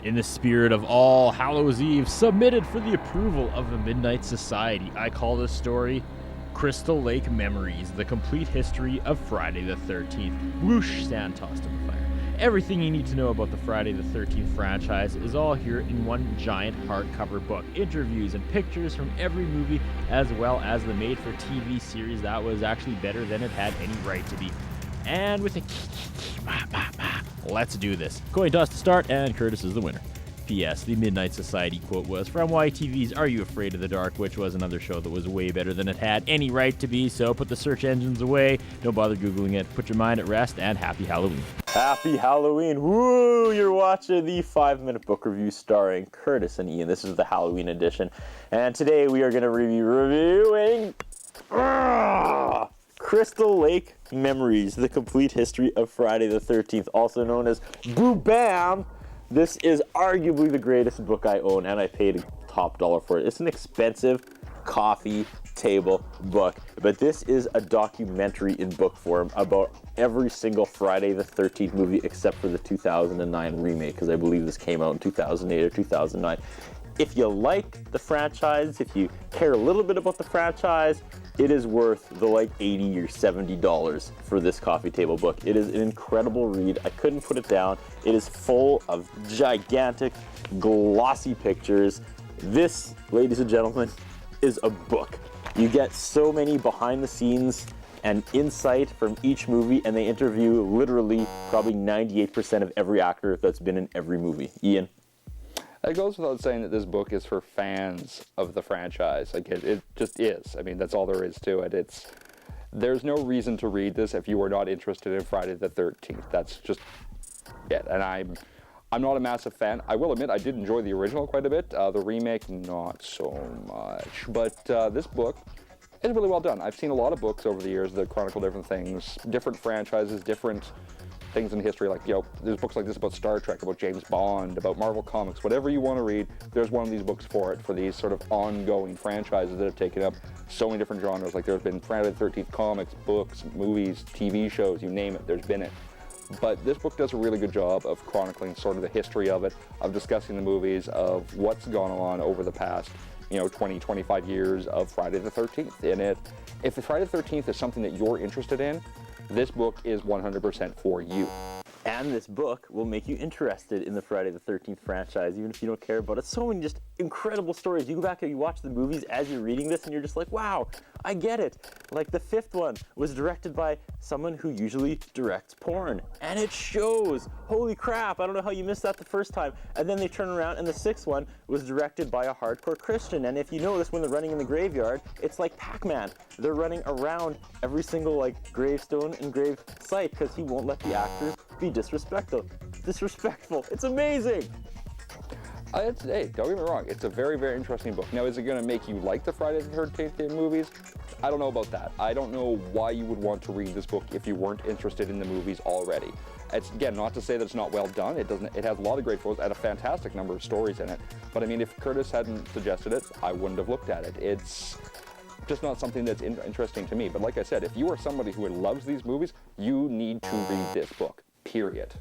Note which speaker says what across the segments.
Speaker 1: In the spirit of All Hallows Eve, submitted for the approval of the Midnight Society, I call this story Crystal Lake Memories, the complete history of Friday the 13th. Whoosh, sand tossed in the fire. Everything you need to know about the Friday the 13th franchise is all here in one giant hardcover book. Interviews and pictures from every movie, as well as the made-for-TV series that was actually better than it had any right to be. And with a let's do this. Coin toss to start, and Curtis is the winner. P.S. The Midnight Society quote was from YTV's Are You Afraid of the Dark, which was another show that was way better than it had any right to be, so put the search engines away, don't bother Googling it, put your mind at rest, and happy Halloween.
Speaker 2: Happy Halloween. Woo! You're watching the 5-minute book review starring Curtis and Ian. This is the Halloween edition, and today we are going to be reviewing Crystal Lake Memories, the complete history of Friday the 13th, also known as Boo Bam. This is arguably the greatest book I own, and I paid top dollar for it. It's an expensive coffee table book, but this is a documentary in book form about every single Friday the 13th movie except for the 2009 remake, because I believe this came out in 2008 or 2009. If you like the franchise, if you care a little bit about the franchise, it is worth the like $80 or $70 for this coffee table book. It is an incredible read. I couldn't put it down. It is full of gigantic, glossy pictures. This, ladies and gentlemen, is a book. You get so many behind the scenes and insight from each movie, and they interview literally probably 98% of every actor that's been in every movie. Ian?
Speaker 3: It goes without saying that this book is for fans of the franchise. Like it just is. I mean, that's all there is to it. There's no reason to read this if you are not interested in Friday the 13th. That's just it. And I'm not a massive fan. I will admit I did enjoy the original quite a bit. The remake, not so much. But this book is really well done. I've seen a lot of books over the years that chronicle different things, different franchises, different things in history, like, there's books like this about Star Trek, about James Bond, about Marvel Comics, whatever you want to read, there's one of these books for it, for these sort of ongoing franchises that have taken up so many different genres. Like there's been Friday the 13th comics, books, movies, TV shows, you name it, there's been it. But this book does a really good job of chronicling sort of the history of it, of discussing the movies, of what's gone on over the past 20, 25 years of Friday the 13th. And if the Friday the 13th is something that you're interested in, this book is 100% for you.
Speaker 2: And this book will make you interested in the Friday the 13th franchise, even if you don't care about it. So many just incredible stories. You go back and you watch the movies as you're reading this, and you're just like, wow, I get it. Like the 5th one was directed by someone who usually directs porn. And it shows. Holy crap, I don't know how you missed that the first time. And then they turn around, and the 6th one was directed by a hardcore Christian. And if you notice, when they're running in the graveyard, it's like Pac-Man. They're running around every single gravestone and grave site, because he won't let the actors be disrespectful. It's amazing.
Speaker 3: Hey, don't get me wrong. It's a very, very interesting book. Now, is it going to make you like the Friday the 13th movies? I don't know about that. I don't know why you would want to read this book if you weren't interested in the movies already. It's, again, not to say that it's not well done. It has a lot of great photos and a fantastic number of stories in it. But I mean, if Curtis hadn't suggested it, I wouldn't have looked at it. It's just not something that's interesting to me. But like I said, if you are somebody who loves these movies, you need to read this book. Period.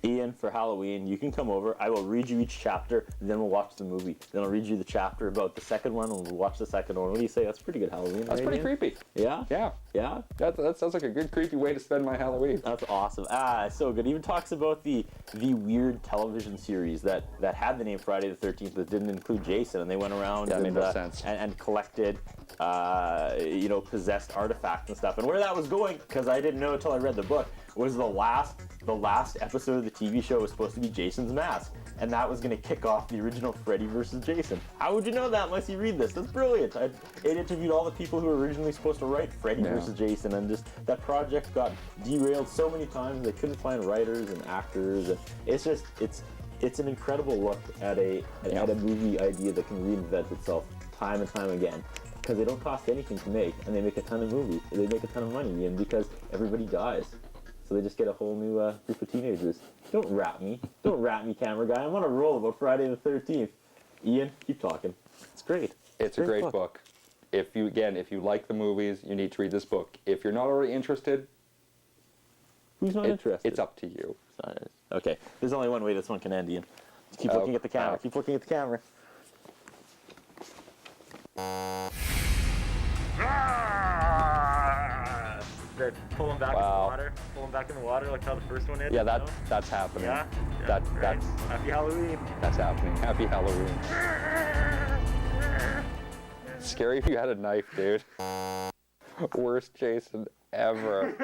Speaker 2: Ian, for Halloween, you can come over. I will read you each chapter, then we'll watch the movie. Then I'll read you the chapter about the second one, and we'll watch the second one. What do you say? That's pretty good Halloween.
Speaker 3: That's
Speaker 2: right,
Speaker 3: pretty
Speaker 2: Ian?
Speaker 3: creepy.
Speaker 2: Yeah?
Speaker 3: Yeah.
Speaker 2: Yeah?
Speaker 3: That sounds like a good creepy way to spend my Halloween.
Speaker 2: That's awesome. It's so good. It even talks about the weird television series that had the name Friday the 13th but didn't include Jason, and they went around and collected possessed artifacts and stuff. And where that was going, because I didn't know until I read the book, was the last episode of the TV show was supposed to be Jason's Mask, and that was going to kick off the original Freddy versus Jason. How would you know that unless you read this? That's brilliant. It interviewed all the people who were originally supposed to write Freddy versus Jason, and just that project got derailed so many times they couldn't find writers and actors, and it's an incredible look at a movie idea that can reinvent itself time and time again. Because they don't cost anything to make, and they make a ton of movies. They make a ton of money, and because everybody dies. So they just get a whole new group of teenagers. Don't rat me, camera guy. I'm on a roll about Friday the 13th. Ian, keep talking. It's great.
Speaker 3: It's a great book. If you like the movies, you need to read this book. If you're not already interested,
Speaker 2: who's not interested?
Speaker 3: It's up to you.
Speaker 2: Okay, there's only one way this one can end, Ian. Keep looking at the camera. Keep looking at the camera. They're pulling back in the water. Pulling back in the water like how the first one is.
Speaker 3: Yeah, that's happening.
Speaker 2: Yeah?
Speaker 3: That's
Speaker 2: Happy Halloween.
Speaker 3: That's happening. Happy Halloween. Scary if you had a knife, dude. Worst Jason ever.